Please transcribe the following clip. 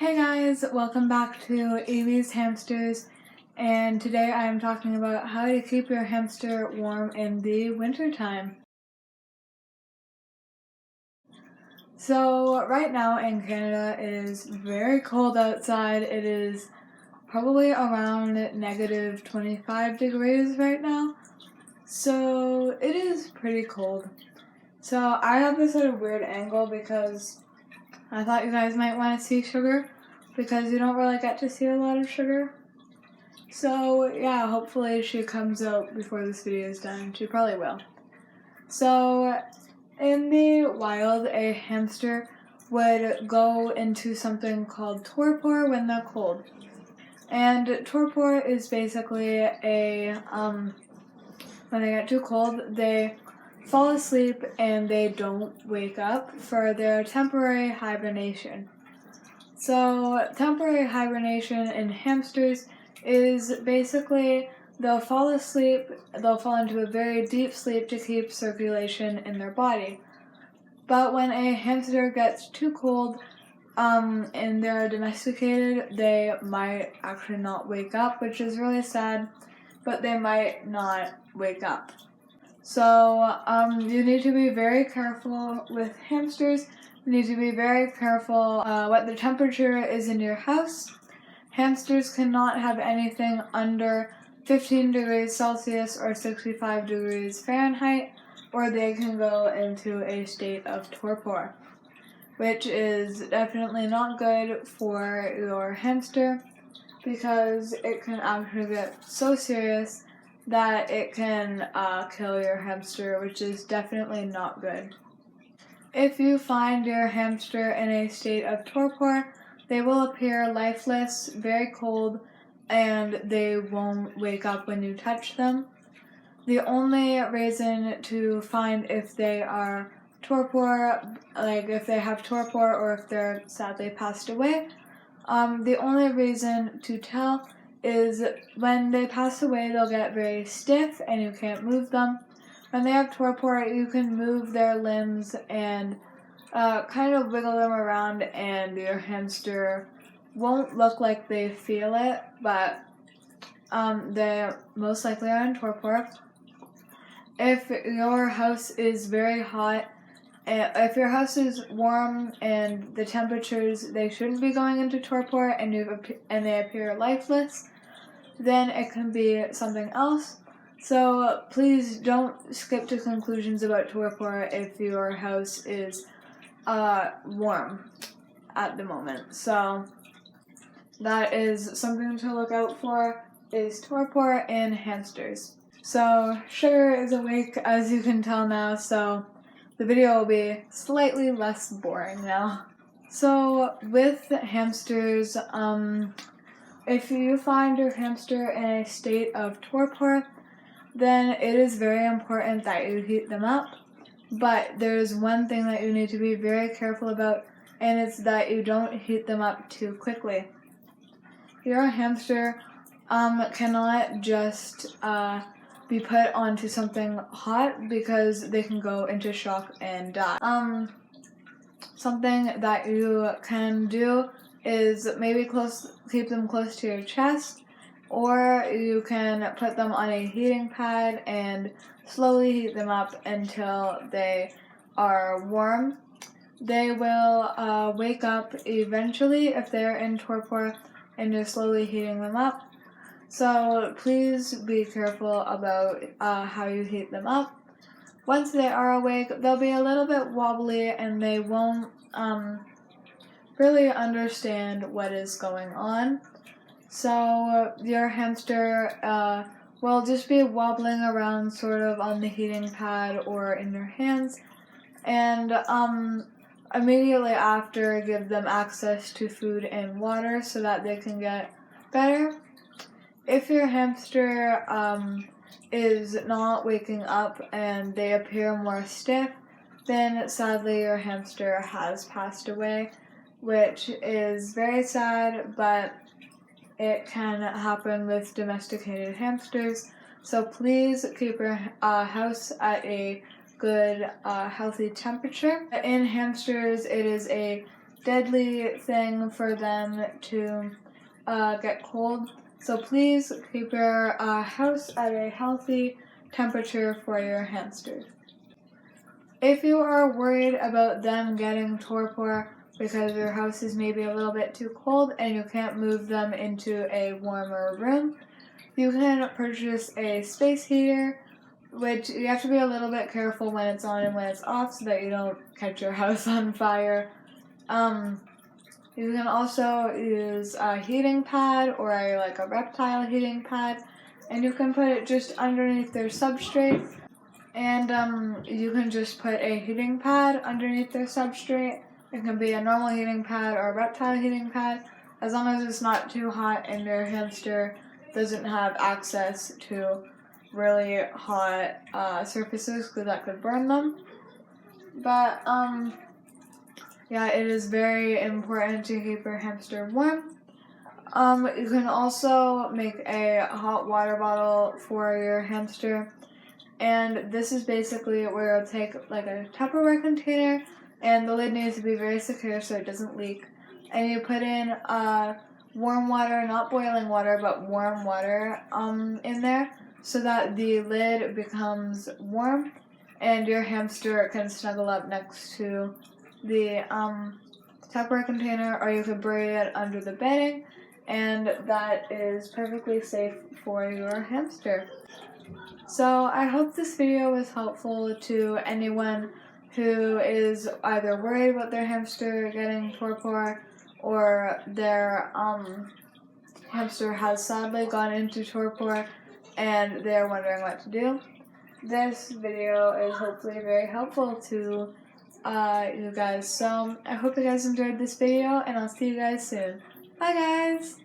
Hey guys, welcome back to Amy's Hamsters, and today I am talking about how to keep your hamster warm in the wintertime. So right now in Canada it is very cold outside. It is probably around negative 25 degrees right now, so it is pretty cold. So I have this at a weird angle because I thought you guys might want to see sugar, because you don't really get to see a lot of sugar. So yeah, hopefully she comes out before this video is done. She probably will. So in the wild, a hamster would go into something called torpor when they're cold. And torpor is basically when they get too cold, they fall asleep and they don't wake up for their temporary hibernation. So temporary hibernation in hamsters is basically they'll fall asleep, they'll fall into a very deep sleep to keep circulation in their body. But when a hamster gets too cold and they're domesticated, they might actually not wake up, which is really sad, but they might not wake up. So you need to be very careful with hamsters. You need to be very careful what the temperature is in your house. Hamsters cannot have anything under 15 degrees Celsius or 65 degrees Fahrenheit, or they can go into a state of torpor, which is definitely not good for your hamster because it can actually get so serious that it can kill your hamster, which is definitely not good. If you find your hamster in a state of torpor, they will appear lifeless, very cold, and they won't wake up when you touch them. The only reason to find if they are torpor, like if they have torpor or if they're sadly passed away, the only reason to tell is when they pass away, they'll get very stiff and you can't move them. When they have torpor, you can move their limbs and kind of wiggle them around, and your hamster won't look like they feel it, but they most likely are in torpor. If your house is very hot, if your house is warm and the temperatures, they shouldn't be going into torpor and they appear lifeless, then it can be something else. So please don't skip to conclusions about torpor if your house is warm at the moment. So that is something to look out for, is torpor in hamsters. So Sugar is awake, as you can tell now, so the video will be slightly less boring now. So with hamsters, if you find your hamster in a state of torpor, then it is very important that you heat them up. But there's one thing that you need to be very careful about, and it's that you don't heat them up too quickly. Your hamster cannot just be put onto something hot because they can go into shock and die. Something that you can do is maybe keep them close to your chest, or you can put them on a heating pad and slowly heat them up until they are warm. They will wake up eventually if they're in torpor and you're slowly heating them up. So please be careful about how you heat them up. Once they are awake, they'll be a little bit wobbly and they won't really understand what is going on. So your hamster will just be wobbling around sort of on the heating pad or in your hands, and immediately after give them access to food and water so that they can get better. If your hamster is not waking up and they appear more stiff, then sadly your hamster has passed away, which is very sad, but it can happen with domesticated hamsters. So please keep your house at a good, healthy temperature. In hamsters, it is a deadly thing for them to get cold. So please keep your house at a healthy temperature for your hamsters. If you are worried about them getting torpor because your house is maybe a little bit too cold and you can't move them into a warmer room, you can purchase a space heater, which you have to be a little bit careful when it's on and when it's off so that you don't catch your house on fire. You can also use a heating pad or a reptile heating pad, and you can put it just underneath their substrate. And you can just put a heating pad underneath their substrate. It can be a normal heating pad or a reptile heating pad, as long as it's not too hot and your hamster doesn't have access to really hot surfaces because that could burn them. But yeah, it is very important to keep your hamster warm. You can also make a hot water bottle for your hamster. And this is basically where you'll take like a Tupperware container, and the lid needs to be very secure so it doesn't leak. And you put in warm water, not boiling water, but warm water in there so that the lid becomes warm and your hamster can snuggle up next to the Tupperware container, or you could bury it under the bedding, and that is perfectly safe for your hamster. So I hope this video was helpful to anyone who is either worried about their hamster getting torpor or their hamster has sadly gone into torpor and they're wondering what to do. This video is hopefully very helpful to you guys. So I hope you guys enjoyed this video, and I'll see you guys soon. Bye guys!